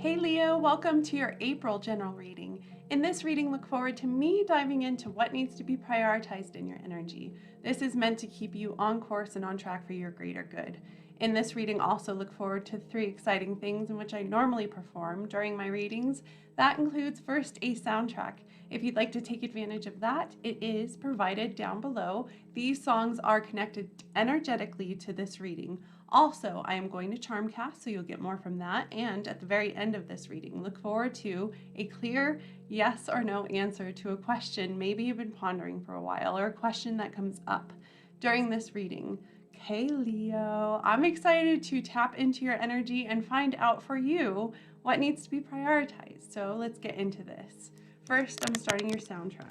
Hey Leo, welcome to your April general reading. In this reading, look forward to me diving into what needs to be prioritized in your energy. This is meant to keep you on course and on track for your greater good. In this reading, also look forward to 3 exciting things in which I normally perform during my readings. That includes first a soundtrack. If you'd like to take advantage of that, it is provided down below. These songs are connected energetically to this reading. Also, I am going to charm cast, so you'll get more from that. And at the very end of this reading, look forward to a clear yes or no answer to a question maybe you've been pondering for a while, or a question that comes up during this reading. Okay, Leo, I'm excited to tap into your energy and find out for you what needs to be prioritized. So let's get into this. First, I'm starting your soundtrack.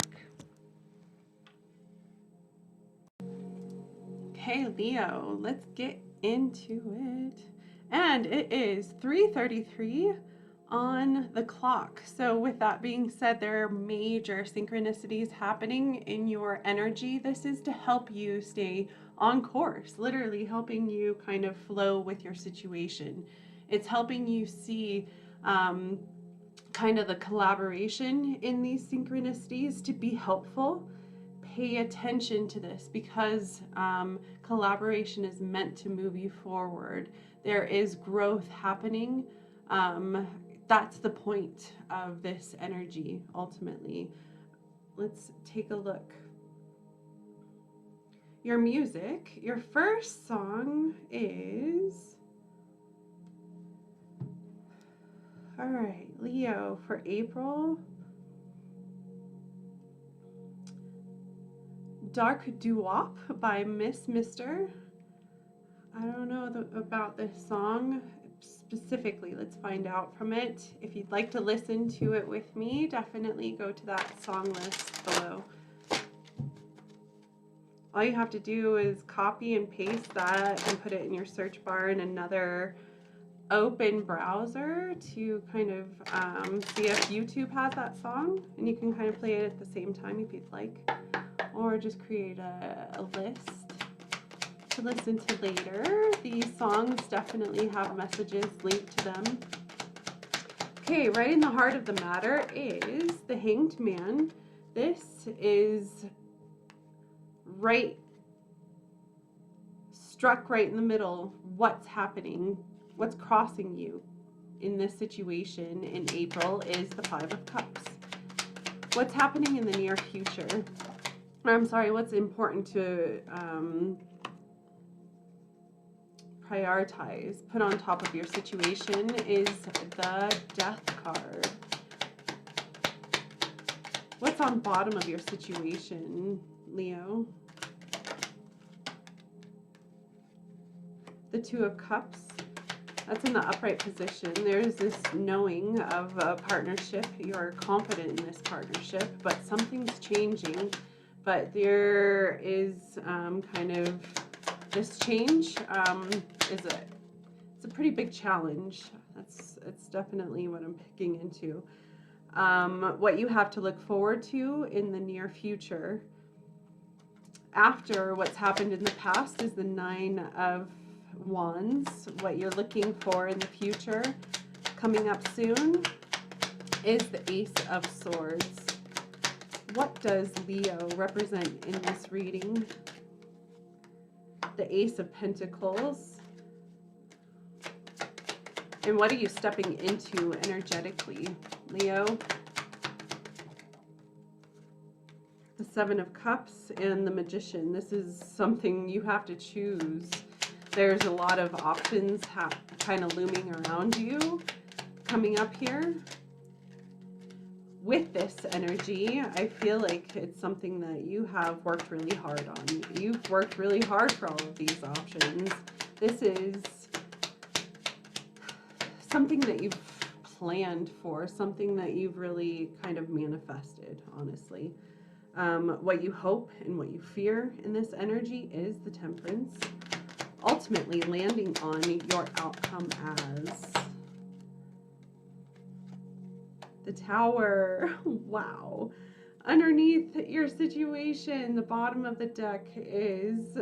Okay, Leo, let's get into it. And it is 3:33 on the clock. So with that being said, there are major synchronicities happening in your energy. This is to help you stay on course, literally helping you kind of flow with your situation. It's helping you see kind of the collaboration in these synchronicities to be helpful. Pay attention to this because collaboration is meant to move you forward. There is growth happening. That's the point of this energy, ultimately. Let's take a look. Your music, your first song is... All right, Leo, for April... Dark Doo-Wop by Miss Mister. I don't know about this song specifically. Let's find out from it. If you'd like to listen to it with me, definitely go to that song list below. All you have to do is copy and paste that and put it in your search bar in another open browser to kind of see if YouTube has that song, and you can kind of play it at the same time if you'd like. Or just create a list to listen to later. These songs definitely have messages linked to them. Okay, right in the heart of the matter is the Hanged Man. This is struck right in the middle. What's happening? What's crossing you in this situation in April is the Five of Cups. What's happening in the near future? I'm sorry, what's important to prioritize, put on top of your situation is the Death card. What's on bottom of your situation, Leo? The Two of Cups. That's in the upright position. There's this knowing of a partnership. You're confident in this partnership, but something's changing. But there is kind of this change it's a pretty big challenge. It's definitely what I'm picking into. What you have to look forward to in the near future after what's happened in the past is the Nine of Wands. What you're looking for in the future coming up soon is the Ace of Swords. What does Leo represent in this reading? The Ace of Pentacles. And what are you stepping into energetically, Leo? The Seven of Cups and the Magician. This is something you have to choose. There's a lot of options kind of looming around you coming up here. With this energy, I feel like it's something that you have worked really hard on. You've worked really hard for all of these options. This is something that you've planned for, something that you've really kind of manifested, honestly. What you hope and what you fear in this energy is the Temperance. Ultimately landing on your outcome as the Tower. Wow. Underneath your situation, the bottom of the deck is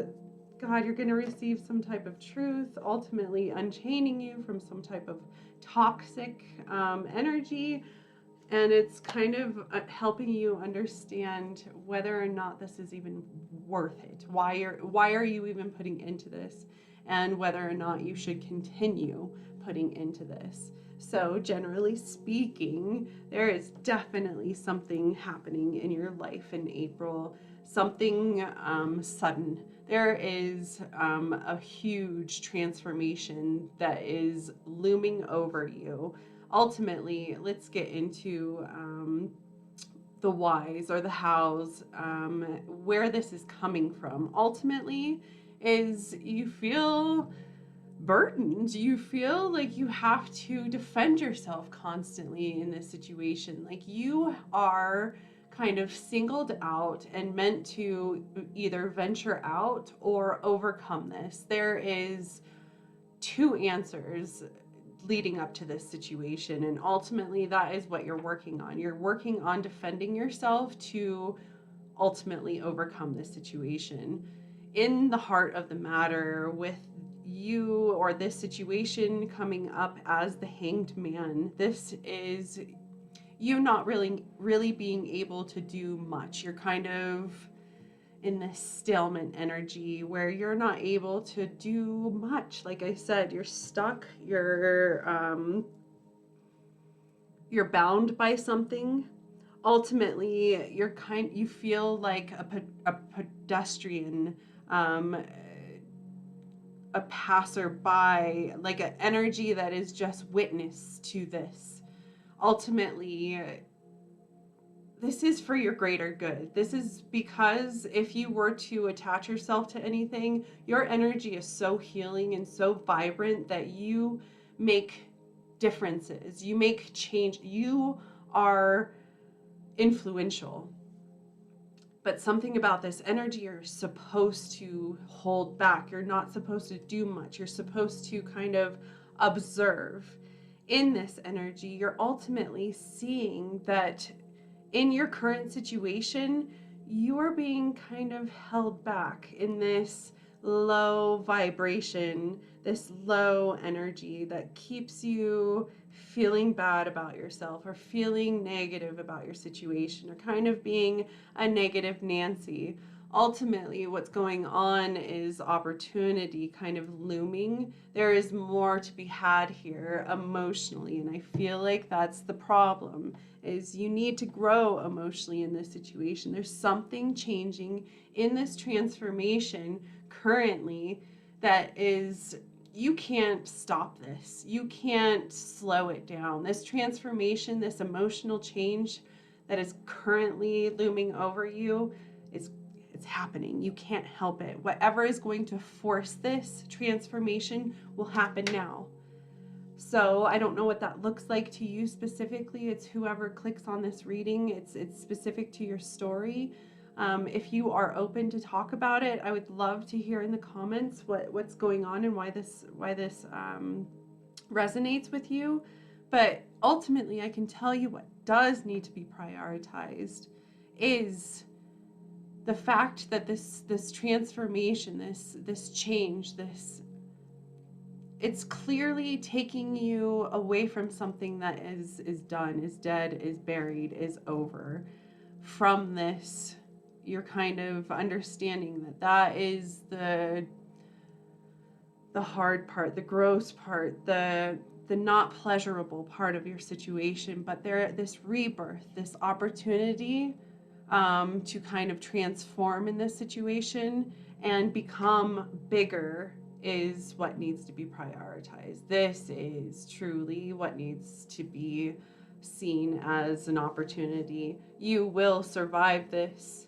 God, you're going to receive some type of truth, ultimately unchaining you from some type of toxic energy. And it's kind of helping you understand whether or not this is even worth it. Why are you even putting into this? And whether or not you should continue putting into this. So generally speaking, there is definitely something happening in your life in April, something sudden. There is a huge transformation that is looming over you. Ultimately, let's get into the whys or the hows, where this is coming from. Ultimately, is you feel burdened. You feel like you have to defend yourself constantly in this situation. Like you are kind of singled out and meant to either venture out or overcome this. There is two answers leading up to this situation, and ultimately that is what you're working on. You're working on defending yourself to ultimately overcome this situation. In the heart of the matter, with you or this situation coming up as the Hanged Man, this is you not really being able to do much. You're kind of in this stalemate energy where you're not able to do much. Like I said, you're stuck, you're bound by something. Ultimately, you feel like a pedestrian, a passerby, like an energy that is just witness to this. Ultimately, this is for your greater good. This is because if you were to attach yourself to anything, your energy is so healing and so vibrant that you make differences. You make change. You are influential. But something about this energy you're supposed to hold back. You're not supposed to do much. You're supposed to kind of observe. In this energy, you're ultimately seeing that in your current situation, you are being kind of held back in this low vibration, this low energy that keeps you feeling bad about yourself or feeling negative about your situation or kind of being a negative Nancy. Ultimately, what's going on is opportunity kind of looming. There is more to be had here emotionally, and I feel like that's the problem, is you need to grow emotionally in this situation. There's something changing in this transformation currently that is, you can't stop this. You can't slow it down. This transformation, this emotional change that is currently looming over you is it's happening. You can't help it. Whatever is going to force this transformation will happen now. So I don't know what that looks like to you specifically. It's whoever clicks on this reading. It's specific to your story. If you are open to talk about it, I would love to hear in the comments what's going on and why this resonates with you. But ultimately, I can tell you what does need to be prioritized is the fact that this transformation, this change, it's clearly taking you away from something that is done, is dead, is buried, is over. From this, you're kind of understanding that is the hard part, the gross part, the not pleasurable part of your situation. But this rebirth, this opportunity to kind of transform in this situation and become bigger is what needs to be prioritized. This is truly what needs to be seen as an opportunity. You will survive this.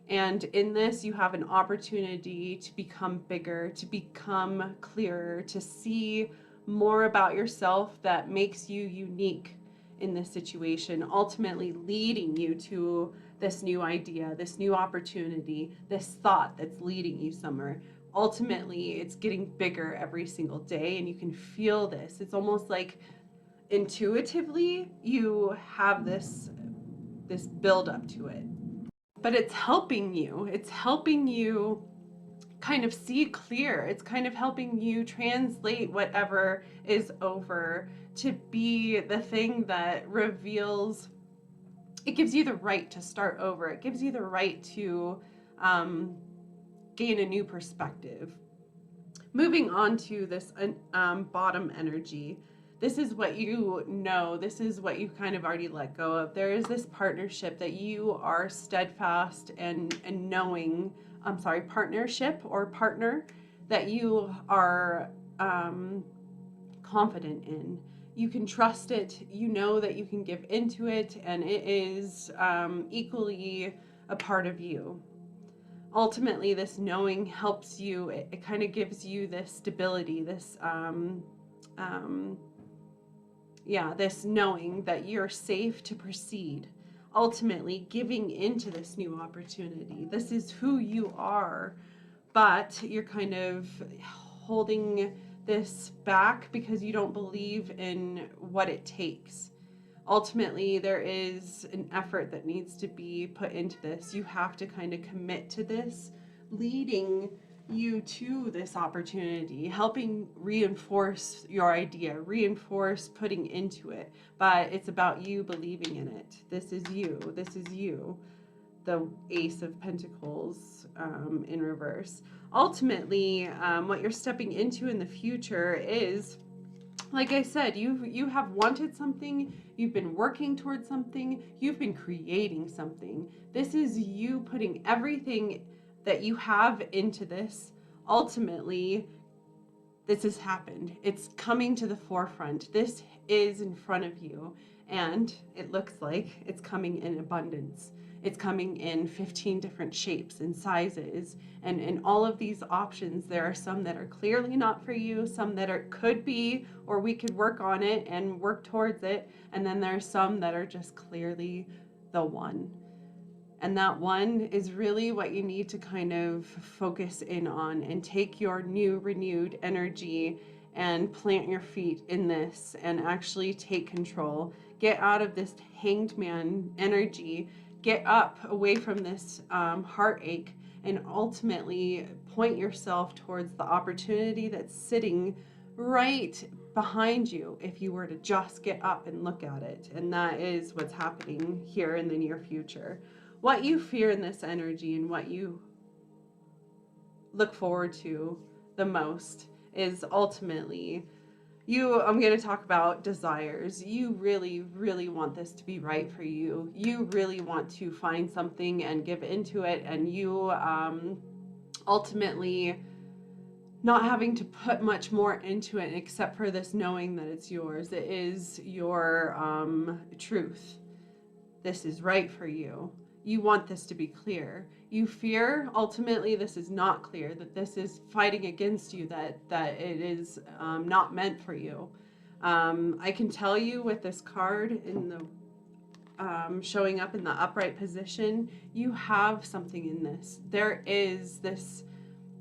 And in this, you have an opportunity to become bigger, to become clearer, to see more about yourself that makes you unique in this situation, ultimately leading you to this new idea, this new opportunity, this thought that's leading you somewhere. Ultimately, it's getting bigger every single day, and you can feel this. It's almost like intuitively you have this build up to it. But it's helping you kind of see clear. It's kind of helping you translate whatever is over to be the thing that reveals. It gives you the right to start over. It gives you the right to gain a new perspective. Moving on to this bottom energy. This is what you know. This is what you kind of already let go of. There is this partnership that you are steadfast and knowing. Partnership or partner that you are confident in. You can trust it. You know that you can give into it, and it is equally a part of you. Ultimately, this knowing helps you. It kind of gives you this stability, this this knowing that you're safe to proceed. Ultimately, giving into this new opportunity. This is who you are, but you're kind of holding this back because you don't believe in what it takes. Ultimately, there is an effort that needs to be put into this. You have to kind of commit to this, leading you to this opportunity, helping reinforce your idea, reinforce putting into it. But it's about you believing in it. This is you. This is you. The Ace of Pentacles in reverse. Ultimately, what you're stepping into in the future is, like I said, you have wanted something, you've been working towards something, you've been creating something. This is you putting everything that you have into this. Ultimately, this has happened. It's coming to the forefront. This is in front of you, and it looks like it's coming in abundance. It's coming in 15 different shapes and sizes, and in all of these options, there are some that are clearly not for you, some that could be, or we could work on it and work towards it, and then there are some that are just clearly the one. And that one is really what you need to kind of focus in on and take your new renewed energy and plant your feet in this and actually take control. Get out of this hanged man energy. Get up away from this heartache and ultimately point yourself towards the opportunity that's sitting right behind you if you were to just get up and look at it. And that is what's happening here in the near future. What you fear in this energy and what you look forward to the most is ultimately I'm going to talk about desires. You really, really want this to be right for you. You really want to find something and give into it, and you ultimately not having to put much more into it except for this knowing that it's yours. It is your truth. This is right for you. You want this to be clear. You fear, ultimately, this is not clear, that this is fighting against you, that it is not meant for you. I can tell you with this card in the showing up in the upright position, you have something in this. There is this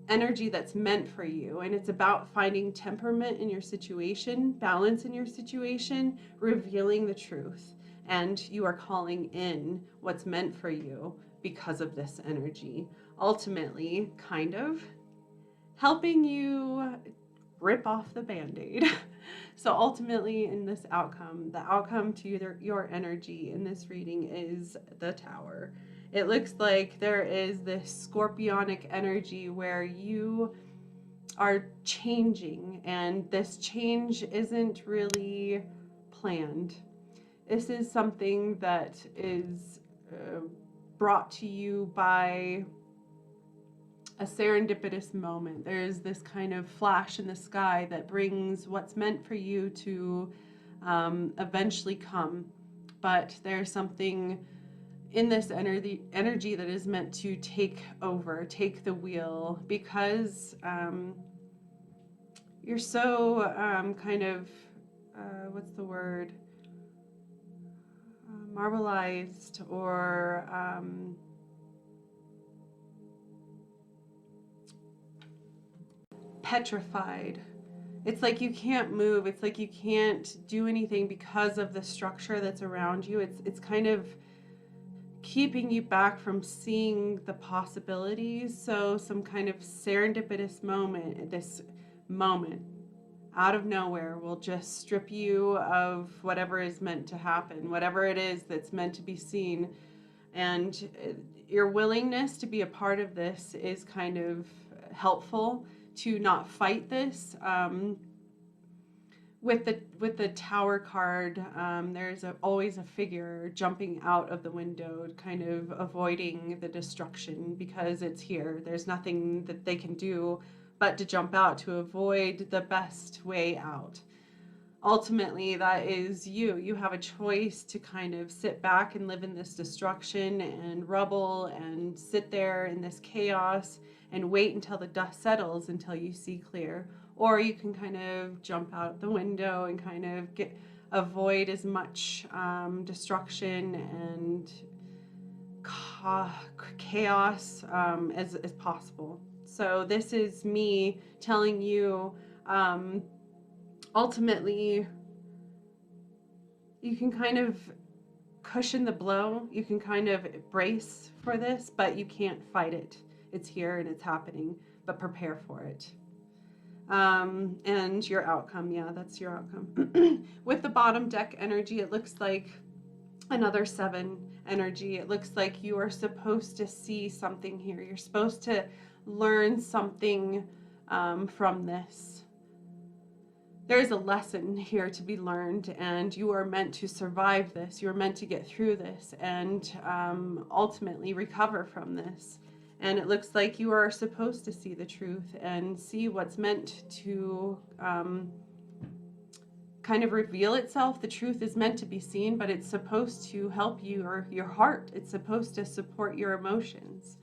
energy that's meant for you, and it's about finding temperament in your situation, balance in your situation, revealing the truth. And you are calling in what's meant for you because of this energy. Ultimately, kind of helping you rip off the Band-Aid. So ultimately in this outcome, the outcome to your energy in this reading is the Tower. It looks like there is this scorpionic energy where you are changing, and this change isn't really planned. This is something that is brought to you by a serendipitous moment. There's this kind of flash in the sky that brings what's meant for you to eventually come. But there's something in this energy that is meant to take over, take the wheel, because you're so kind of, what's the word? Marbleized or petrified. It's like you can't move. It's like you can't do anything because of the structure that's around you. It's kind of keeping you back from seeing the possibilities. So some kind of serendipitous moment, this moment out of nowhere will just strip you of whatever is meant to happen, whatever it is that's meant to be seen. And your willingness to be a part of this is kind of helpful to not fight this. With the Tower card, there's always a figure jumping out of the window, kind of avoiding the destruction because it's here. There's nothing that they can do but to jump out to avoid the best way out. Ultimately, that is you. You have a choice to kind of sit back and live in this destruction and rubble and sit there in this chaos and wait until the dust settles until you see clear. Or you can kind of jump out the window and kind of avoid as much destruction and chaos as possible. So this is me telling you, ultimately, you can kind of cushion the blow. You can kind of brace for this, but you can't fight it. It's here and it's happening, but prepare for it. And your outcome, yeah, that's your outcome. With the bottom deck energy, it looks like another 7 energy. It looks like you are supposed to see something here. You're supposed to learn something from this. There is a lesson here to be learned, and you are meant to survive this. You're meant to get through this and ultimately recover from this. And it looks like you are supposed to see the truth and see what's meant to kind of reveal itself. The truth is meant to be seen, but it's supposed to help you or your heart. It's supposed to support your emotions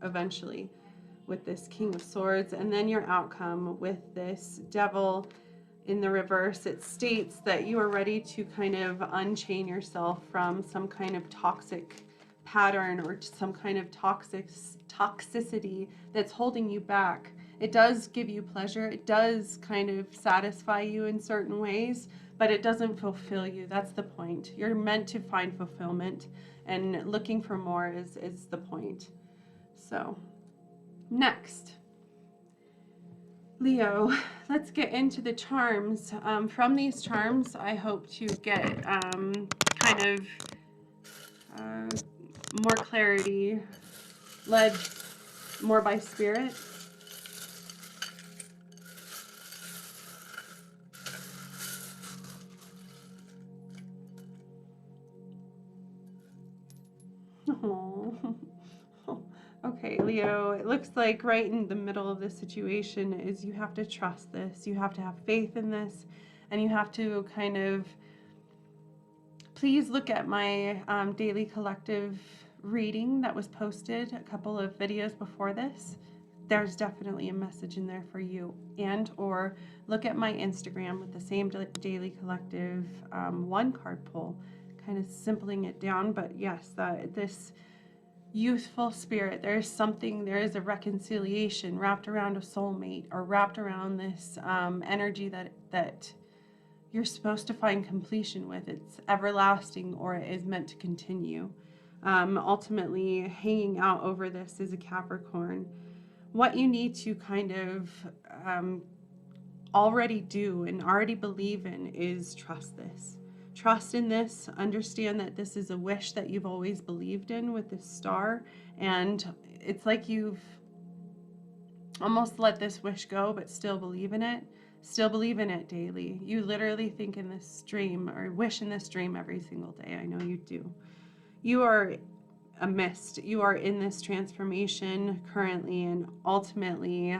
eventually with this King of Swords. And then your outcome with this Devil in the reverse. It states that you are ready to kind of unchain yourself from some kind of toxic pattern or some kind of toxicity that's holding you back. It does give you pleasure. It does kind of satisfy you in certain ways, but it doesn't fulfill you. That's the point. You're meant to find fulfillment, and looking for more is the point. So next, Leo, let's get into the charms. From these charms, I hope to get kind of more clarity, led more by spirit. Oh. Okay, Leo, it looks like right in the middle of this situation is you have to trust this, you have to have faith in this, and you have to kind of, please look at my daily collective reading that was posted a couple of videos before this. There's definitely a message in there for you. And or look at my Instagram with the same daily collective 1 card pull, kind of simpling it down. But yes, this youthful spirit, there is a reconciliation wrapped around a soulmate, or wrapped around this energy that you're supposed to find completion with. It's everlasting, or it is meant to continue. Ultimately, hanging out over this is a Capricorn. What you need to kind of already do and already believe in is trust this. Trust in this. Understand that this is a wish that you've always believed in with this star. And it's like you've almost let this wish go, but still believe in it. Still believe in it daily. You literally think in this dream or wish in this dream every single day. I know you do. You are a mist. You are in this transformation currently, and ultimately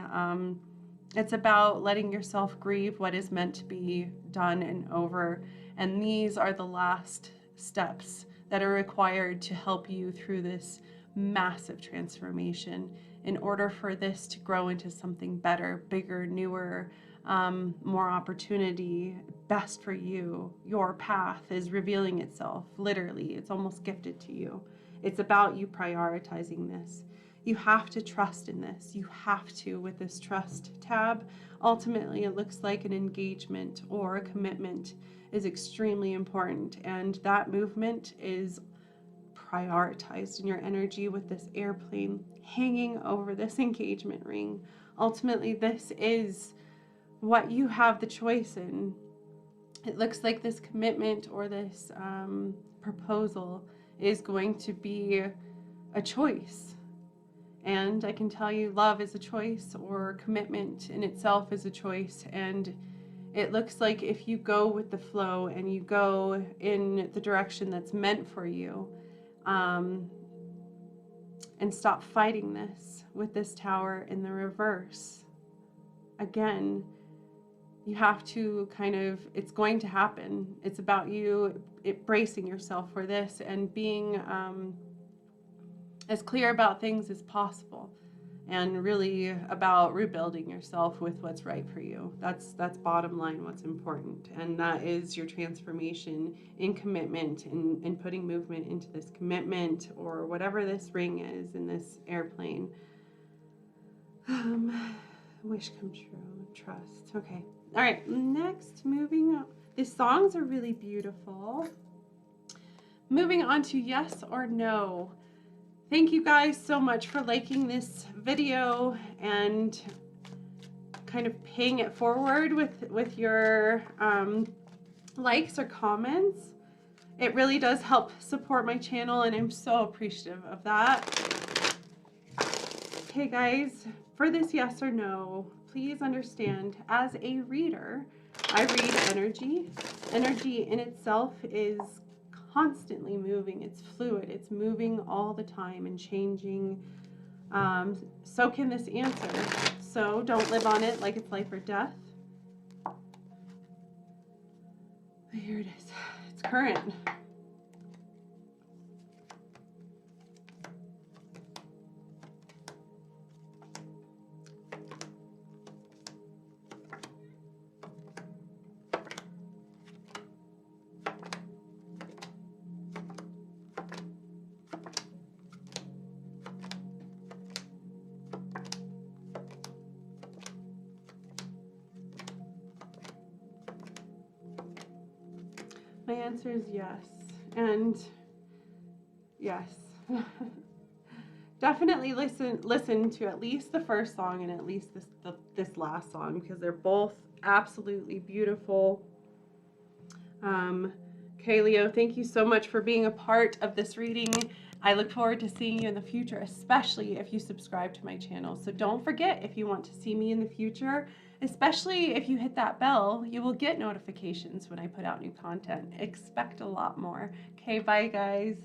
it's about letting yourself grieve what is meant to be done and over. And these are the last steps that are required to help you through this massive transformation in order for this to grow into something better, bigger, newer, more opportunity, best for you. Your path is revealing itself, literally. It's almost gifted to you. It's about you prioritizing this. You have to trust in this. You have to, with this trust tab. Ultimately, it looks like an engagement or a commitment is extremely important, and that movement is prioritized in your energy with this airplane hanging over this engagement ring. Ultimately, this is what you have the choice in. It looks like this commitment or this proposal is going to be a choice. And I can tell you, love is a choice, or commitment in itself is a choice. And it looks like if you go with the flow and you go in the direction that's meant for you, and stop fighting this with this tower in the reverse. Again, you have to kind of, it's going to happen. It's about you bracing yourself for this and being as clear about things as possible, and really about rebuilding yourself with what's right for you. That's bottom line, what's important. And that is your transformation in commitment, and putting movement into this commitment, or whatever this ring is in this airplane. Wish come true, trust. Okay. All right, next, moving on. The songs are really beautiful. Moving on to yes or no. Thank you guys so much for liking this video and kind of paying it forward with your likes or comments. It really does help support my channel, and I'm so appreciative of that. Okay guys, for this yes or no, please understand, as a reader, I read energy. Energy in itself is constantly moving. It's fluid. It's moving all the time and changing. So can this answer. So don't live on it like it's life or death. Here it is. It's current. My answer is yes, and yes. Definitely listen to at least the first song and at least this last song, because they're both absolutely beautiful. Okay, Leo, thank you so much for being a part of this reading. I look forward to seeing you in the future, especially if you subscribe to my channel. So don't forget, if you want to see me in the future, especially if you hit that bell, you will get notifications when I put out new content. Expect a lot more. Okay, bye guys.